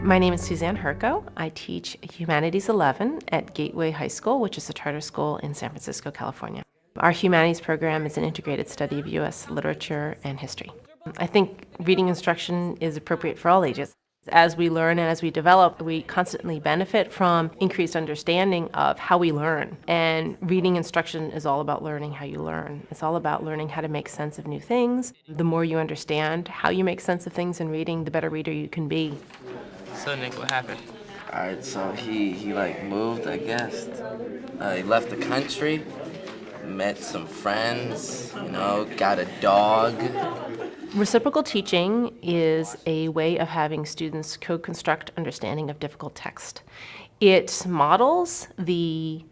My name is Suzanne Herco. I teach Humanities 11 at Gateway High School, which is a charter school in San Francisco, California. Our humanities program is an integrated study of U.S. literature and history. I think reading instruction is appropriate for all ages. As we learn and as we develop, we constantly benefit from increased understanding of how we learn. And reading instruction is all about learning how you learn. It's all about learning how to make sense of new things. The more you understand how you make sense of things in reading, the better reader you can be. So Nick, what happened? Alright, so he like moved, I guess. He left the country, met some friends, got a dog. Reciprocal teaching is a way of having students co-construct understanding of difficult text. It models the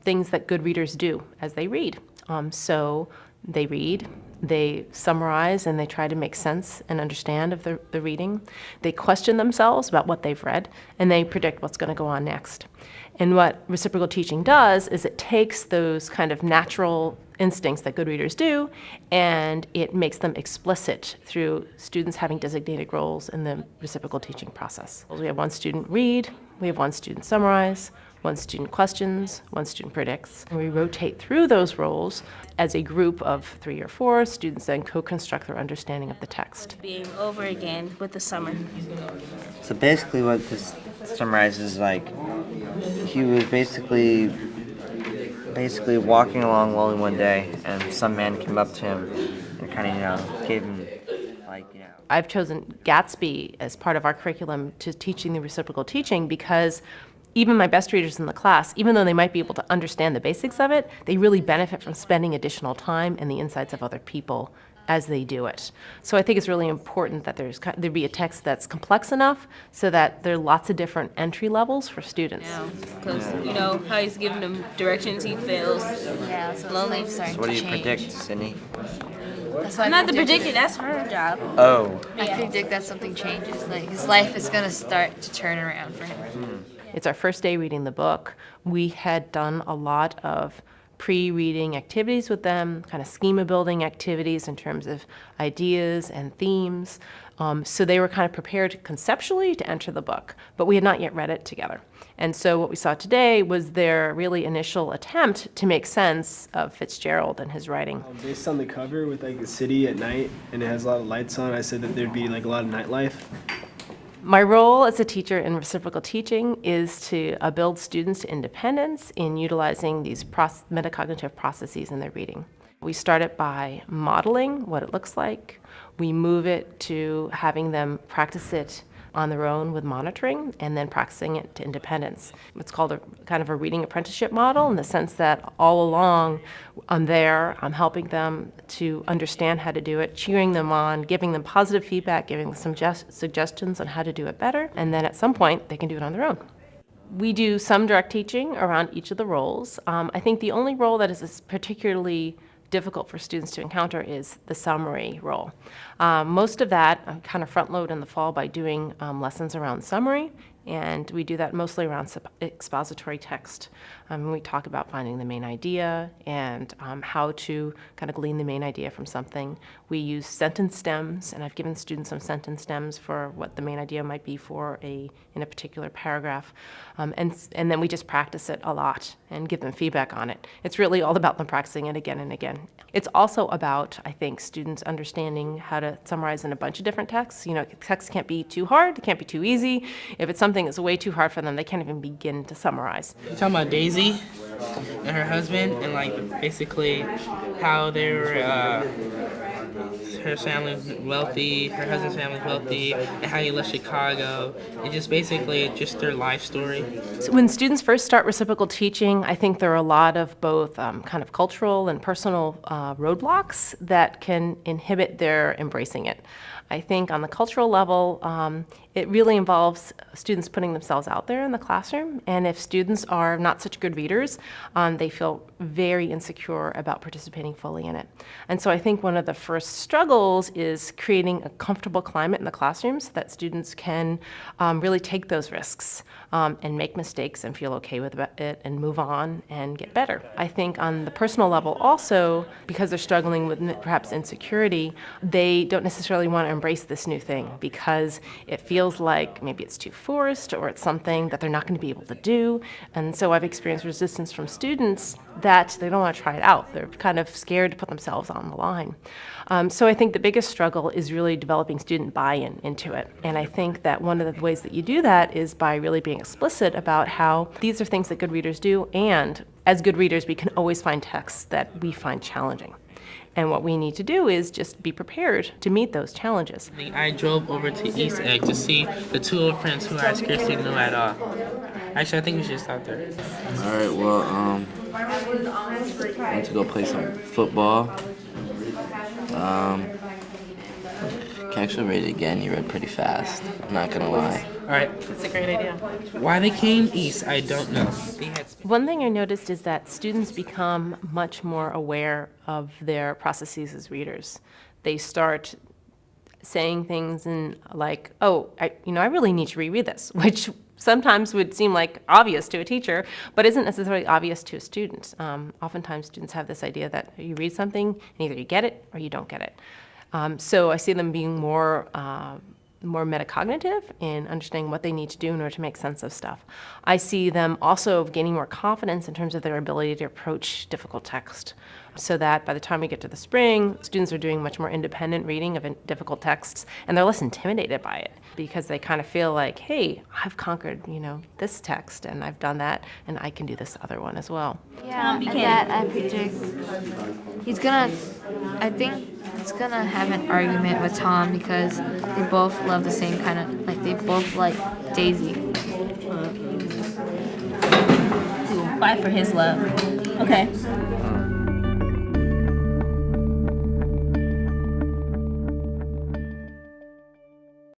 things that good readers do as they read. So they read, they summarize, and they try to make sense and understand of the reading. They question themselves about what they've read, and they predict what's going to go on next. And what reciprocal teaching does is it takes those kind of natural instincts that good readers do, and it makes them explicit through students having designated roles in the reciprocal teaching process. We have one student read, we have one student summarize, one student questions, one student predicts. And we rotate through those roles as a group of 3 or 4. Students then co-construct their understanding of the text. Being over again with the summer. So basically what this summarizes, like, he was basically walking along lonely one day, and some man came up to him and kind of, gave him, I've chosen Gatsby as part of our curriculum to teaching the reciprocal teaching because even my best readers in the class, even though they might be able to understand the basics of it, they really benefit from spending additional time in the insights of other people as they do it. So I think it's really important that there be a text that's complex enough so that there are lots of different entry levels for students. Yeah, because how he's giving them directions, he fails. Yeah, so lonely. So what do you predict, Sydney? I'm not the predictor, that's her job. Oh. I predict that something changes. Like his life is gonna start to turn around for him. It's our first day reading the book. We had done a lot of pre-reading activities with them, kind of schema building activities in terms of ideas and themes. So they were kind of prepared conceptually to enter the book, but we had not yet read it together. And so what we saw today was their really initial attempt to make sense of Fitzgerald and his writing. Based on the cover with like a city at night and it has a lot of lights on, I said that there'd be like a lot of nightlife. My role as a teacher in reciprocal teaching is to build students to independence in utilizing these metacognitive processes in their reading. We start it by modeling what it looks like. We move it to having them practice it on their own with monitoring and then practicing it to independence. It's called a kind of a reading apprenticeship model in the sense that all along I'm helping them to understand how to do it, cheering them on, giving them positive feedback, giving them some suggestions on how to do it better, and then at some point they can do it on their own. We do some direct teaching around each of the roles. I think the only role that is particularly difficult for students to encounter is the summary role. Most of that I kind of front load in the fall by doing lessons around summary, and we do that mostly around expository text. We talk about finding the main idea and how to kind of glean the main idea from something. We use sentence stems, and I've given students some sentence stems for what the main idea might be in a particular paragraph. And then we just practice it a lot and give them feedback on it. It's really all about them practicing it again and again. It's also about, I think, students understanding how to summarize in a bunch of different texts. Text can't be too hard, it can't be too easy. If it's something that's way too hard for them, they can't even begin to summarize. You're talking about Daisy and her husband, and basically how they were, her family's wealthy, her husband's family's wealthy, and how he left Chicago, and just basically just their life story. So when students first start reciprocal teaching, I think there are a lot of both kind of cultural and personal roadblocks that can inhibit their embracing it. I think on the cultural level, it really involves students putting themselves out there in the classroom, and if students are not such good readers, they feel very insecure about participating fully in it. And so I think one of the first struggles struggles is creating a comfortable climate in the classrooms so that students can really take those risks and make mistakes and feel okay with it and move on and get better. I think on the personal level also, because they're struggling with perhaps insecurity, they don't necessarily want to embrace this new thing because it feels like maybe it's too forced or it's something that they're not going to be able to do. And so I've experienced resistance from students that they don't want to try it out. They're kind of scared to put themselves on the line. So I think the biggest struggle is really developing student buy-in into it. And I think that one of the ways that you do that is by really being explicit about how these are things that good readers do, and as good readers we can always find texts that we find challenging. And what we need to do is just be prepared to meet those challenges. I drove over to East Egg to see the two old friends who I scarcely knew at all. Actually, I think we should stop there. All right, well, I went to go play some football. Can actually read it again. You read pretty fast. I'm not gonna lie. All right. That's a great idea. Why they came east, I don't know. One thing I noticed is that students become much more aware of their processes as readers. They start saying things like, oh, I really need to reread this, which sometimes would seem like obvious to a teacher, but isn't necessarily obvious to a student. Oftentimes students have this idea that you read something and either you get it or you don't get it. So I see them being more metacognitive in understanding what they need to do in order to make sense of stuff. I see them also gaining more confidence in terms of their ability to approach difficult text, so that by the time we get to the spring, students are doing much more independent reading of difficult texts, and they're less intimidated by it because they kind of feel like, hey, I've conquered, this text, and I've done that, and I can do this other one as well. Yeah, and that I predict I think he's gonna have an argument with Tom because they both love the same kind of, they both like Daisy. He will fight for his love. Okay.